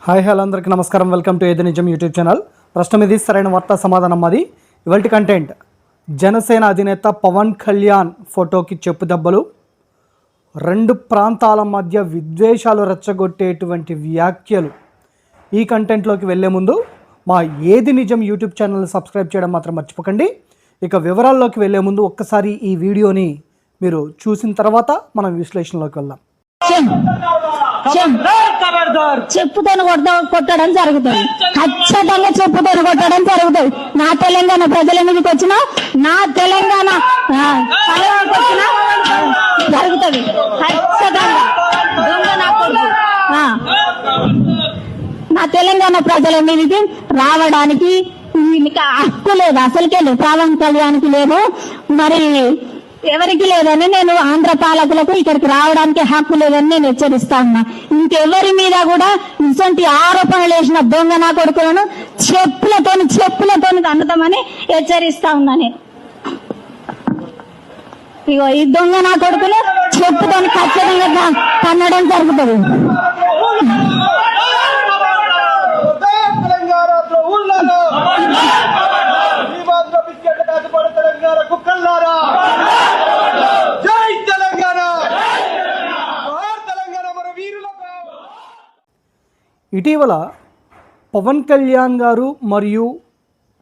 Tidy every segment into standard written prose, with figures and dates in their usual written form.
Hi hello అందరికీ నమస్కారం. Welcome to ఏది నిజం యూట్యూబ్ ఛానల్. ప్రశ్న ఇది సరైన వార్తా సమాధానం. అది ఇవాల్టి కంటెంట్. జనసేన అధినేత పవన్ కళ్యాణ్ ఫోటోకి చెప్పు దెబ్బలు, రెండు ప్రాంతాల మధ్య విద్వేషాలు రెచ్చగొట్టేటువంటి వ్యాఖ్యలు. ఈ కంటెంట్లోకి వెళ్ళే ముందు మా ఏది నిజం యూట్యూబ్ ఛానల్ సబ్స్క్రైబ్ చేయడం మాత్రం మర్చిపోకండి. ఇక వివరాల్లోకి వెళ్ళే ముందు ఒక్కసారి ఈ వీడియోని మీరు చూసిన తర్వాత మనం విశ్లేషణలోకి వెళ్దాం. చెప్పుతోని కొట్టడం జరుగుతుంది. ఖచ్చితంగా చెప్పుతోని కొట్టడం జరుగుతుంది. నా తెలంగాణ ప్రజల మీదకి వచ్చిన, నా తెలంగాణ వచ్చిన జరుగుతుంది. ఖచ్చితంగా నా తెలంగాణ ప్రజల మీదకి రావడానికి హక్కు లేదు, అసలుకే లేదు. పవన్ కళ్యాణ్కి లేదు, మరి ఎవరికి లేదని నేను ఆంధ్ర పాలకులకు ఇక్కడికి రావడానికి హక్కు లేదని నేను హెచ్చరిస్తా ఉన్నా. ఇంకెవరి మీద కూడా ఇటువంటి ఆరోపణలు వేసిన దొంగ నా కొడుకులను చెప్పులతోని దండుతామని హెచ్చరిస్తా ఉన్నా. నేను ఇగో ఈ దొంగ నా కొడుకులు చెప్పుతోని ఖచ్చితంగా కన్నడం జరుగుతుంది. ఇటీవల పవన్ కళ్యాణ్ గారు మరియు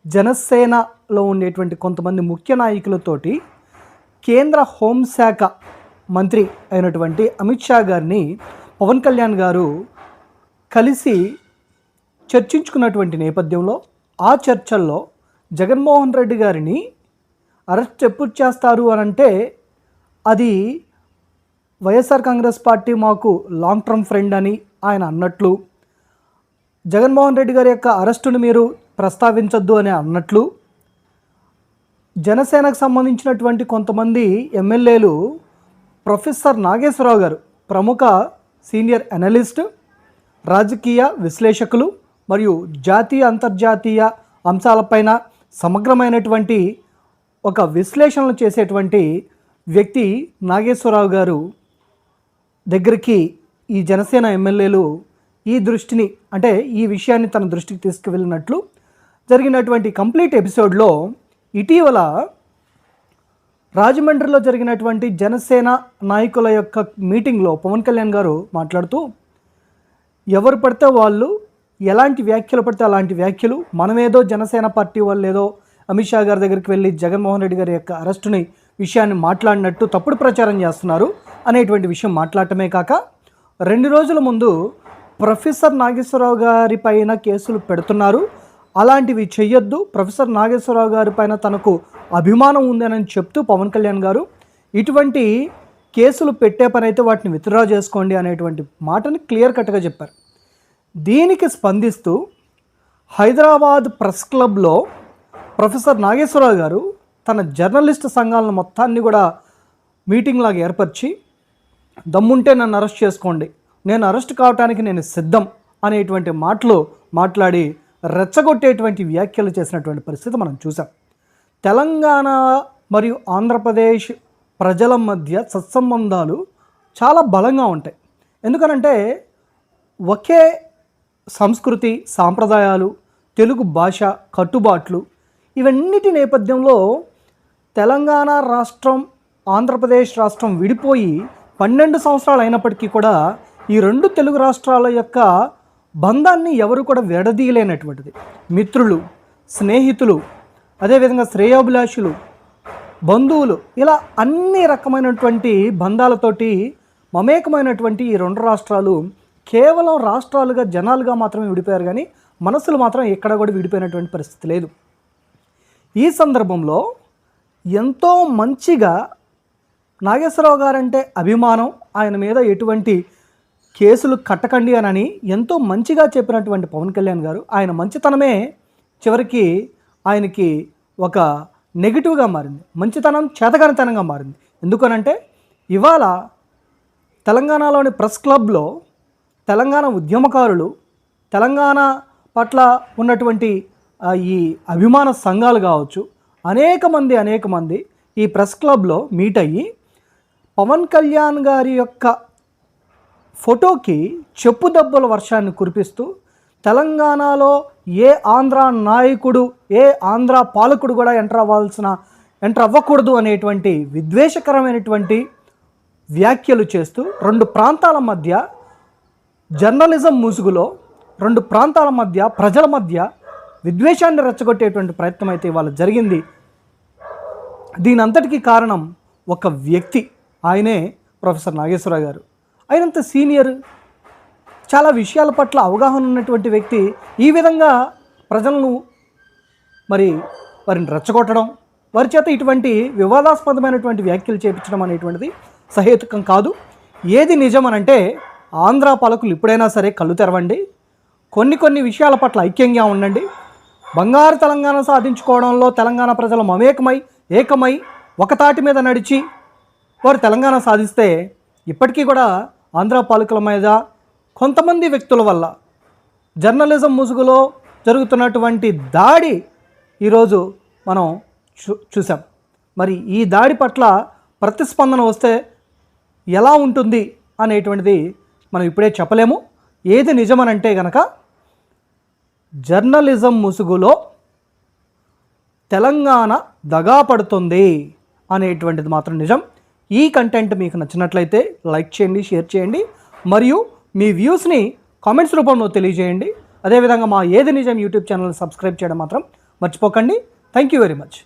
జనసేనలో ఉండేటువంటి కొంతమంది ముఖ్య నాయకులతోటి కేంద్ర హోంశాఖ మంత్రి అయినటువంటి అమిత్ షా గారిని పవన్ కళ్యాణ్ గారు కలిసి చర్చించుకున్నటువంటి నేపథ్యంలో ఆ చర్చల్లో జగన్మోహన్ రెడ్డి గారిని అరెస్ట్ ఎప్పుడు చేస్తారు అని అంటే అది వైఎస్ఆర్ కాంగ్రెస్ పార్టీ మాకు లాంగ్ టర్మ్ ఫ్రెండ్ అని ఆయన అన్నట్లు, జగన్మోహన్ రెడ్డి గారి యొక్క అరెస్టును మీరు ప్రస్తావించొద్దు అని అన్నట్లు, జనసేనకు సంబంధించినటువంటి కొంతమంది ఎమ్మెల్యేలు ప్రొఫెసర్ నాగేశ్వరరావు గారు ప్రముఖ సీనియర్ అనలిస్ట్, రాజకీయ విశ్లేషకులు మరియు జాతీయ అంతర్జాతీయ అంశాలపైన సమగ్రమైనటువంటి ఒక విశ్లేషణలు చేసేటువంటి వ్యక్తి నాగేశ్వరరావు గారు దగ్గరికి ఈ జనసేన ఎమ్మెల్యేలు ఈ దృష్టిని అంటే ఈ విషయాన్ని తన దృష్టికి తీసుకువెళ్ళినట్లు జరిగినటువంటి కంప్లీట్ ఎపిసోడ్లో ఇటీవల రాజమండ్రిలో జరిగినటువంటి జనసేన నాయకుల యొక్క మీటింగ్లో పవన్ కళ్యాణ్ గారు మాట్లాడుతూ ఎవరు పడితే వాళ్ళు ఎలాంటి వ్యాఖ్యలు పడితే అలాంటి వ్యాఖ్యలు, మనమేదో జనసేన పార్టీ వాళ్ళు ఏదో అమిత్ షా గారి దగ్గరికి వెళ్ళి జగన్మోహన్ రెడ్డి గారి యొక్క అరెస్టుని విషయాన్ని మాట్లాడినట్టు తప్పుడు ప్రచారం చేస్తున్నారు అనేటువంటి విషయం మాట్లాడటమే కాక 2 రోజుల ముందు ప్రొఫెసర్ నాగేశ్వరరావు గారి పైన కేసులు పెడుతున్నారు, అలాంటివి చెయ్యొద్దు, ప్రొఫెసర్ నాగేశ్వరరావు గారి పైన తనకు అభిమానం ఉందని చెప్తూ పవన్ కళ్యాణ్ గారు ఇటువంటి కేసులు పెట్టే పని అయితే వాటిని విత్డ్రా చేసుకోండి అనేటువంటి మాటని క్లియర్ కట్గా చెప్పారు. దీనికి స్పందిస్తూ హైదరాబాద్ ప్రెస్ క్లబ్లో ప్రొఫెసర్ నాగేశ్వరరావు గారు తన జర్నలిస్ట్ సంఘాలను మొత్తాన్ని కూడా మీటింగ్ లాగా ఏర్పరిచి దమ్ముంటే నన్ను అరెస్ట్ చేసుకోండి, నేను అరెస్ట్ కావడానికి నేను సిద్ధం అనేటువంటి మాటలు మాట్లాడి రెచ్చగొట్టేటువంటి వ్యాఖ్యలు చేసినటువంటి పరిస్థితి మనం చూసాం. తెలంగాణ మరియు ఆంధ్రప్రదేశ్ ప్రజల మధ్య సత్సంబంధాలు చాలా బలంగా ఉంటాయి. ఎందుకనంటే ఒకే సంస్కృతి, సాంప్రదాయాలు, తెలుగు భాష, కట్టుబాట్లు, ఇవన్నిటి నేపథ్యంలో తెలంగాణ రాష్ట్రం, ఆంధ్రప్రదేశ్ రాష్ట్రం విడిపోయి 12 సంవత్సరాలు అయినప్పటికీ కూడా ఈ 2 తెలుగు రాష్ట్రాల యొక్క బంధాన్ని ఎవరు కూడా విడదీయలేనటువంటిది. మిత్రులు, స్నేహితులు, అదేవిధంగా శ్రేయోభిలాషులు, బంధువులు, ఇలా అన్ని రకమైనటువంటి బంధాలతోటి మమేకమైనటువంటి ఈ 2 రాష్ట్రాలు కేవలం రాష్ట్రాలుగా జనాలుగా మాత్రమే విడిపోయారు, కానీ మనసులు మాత్రం ఎక్కడ కూడా విడిపోయినటువంటి పరిస్థితి లేదు. ఈ సందర్భంలో ఎంతో మంచిగా నాగేశ్వరరావు గారంటే అభిమానం, ఆయన మీద ఎటువంటి కేసులు కట్టకండి అని ఎంతో మంచిగా చెప్పినటువంటి పవన్ కళ్యాణ్ గారు ఆయన మంచితనమే చివరికి ఆయనకి ఒక నెగిటివ్గా మారింది. మంచితనం చేతగానితనంగా మారింది. ఎందుకనంటే ఇవాళ తెలంగాణలోని ప్రెస్ క్లబ్లో తెలంగాణ ఉద్యమకారులు, తెలంగాణ పట్ల ఉన్నటువంటి ఈ అభిమాన సంఘాలు కావచ్చు, అనేక మంది ఈ ప్రెస్ క్లబ్లో మీట్ అయ్యి పవన్ కళ్యాణ్ గారి యొక్క ఫోటోకి చెప్పు దెబ్బల వర్షాన్ని కురిపిస్తూ తెలంగాణలో ఏ ఆంధ్ర నాయకుడు, ఏ ఆంధ్ర పాలకుడు కూడా ఎంటర్ అవ్వకూడదు అనేటువంటి విద్వేషకరమైనటువంటి వ్యాఖ్యలు చేస్తూ రెండు ప్రాంతాల మధ్య జర్నలిజం ముసుగులో రెండు ప్రాంతాల మధ్య ప్రజల మధ్య విద్వేషాన్ని రెచ్చగొట్టేటువంటి ప్రయత్నం అయితే ఇవాళ జరిగింది. దీని అంతటికీ కారణం ఒక వ్యక్తి, ఆయనే ప్రొఫెసర్ నాగేశ్వరరావు గారు. ఆయనంత సీనియర్, చాలా విషయాల పట్ల అవగాహన ఉన్నటువంటి వ్యక్తి ఈ విధంగా ప్రజలను వారిని రెచ్చగొట్టడం, వారి చేత ఇటువంటి వివాదాస్పదమైనటువంటి వ్యాఖ్యలు చేపించడం అనేటువంటిది సహేతుకం కాదు. ఏది నిజమనంటే ఆంధ్ర పాలకులు ఇప్పుడైనా సరే కళ్ళు తెరవండి, కొన్ని విషయాల పట్ల ఐక్యంగా ఉండండి. బంగారు తెలంగాణ సాధించుకోవడంలో తెలంగాణ ప్రజలు ఏకమై ఒక తాటి మీద నడిచి వారు తెలంగాణ సాధిస్తే ఇప్పటికీ కూడా ఆంధ్ర పాలకుల మీద కొంతమంది వ్యక్తుల వల్ల జర్నలిజం ముసుగులో జరుగుతున్నటువంటి దాడి ఈరోజు మనం చూసాం. మరి ఈ దాడి పట్ల ప్రతిస్పందన వస్తే ఎలా ఉంటుంది అనేటువంటిది మనం ఇప్పుడే చెప్పలేము. ఏది నిజమనంటే గనక జర్నలిజం ముసుగులో తెలంగాణ దగా పడుతుంది అనేటువంటిది మాత్రం నిజం. ఈ కంటెంట్ మీకు నచ్చినట్లయితే లైక్ చేయండి, షేర్ చేయండి, మరియు మీ వ్యూస్ని కామెంట్స్ రూపంలో తెలియజేయండి. అదేవిధంగా మా ఏది నిజం యూట్యూబ్ ఛానల్ సబ్స్క్రైబ్ చేయడం మాత్రం మర్చిపోకండి. Thank you very much.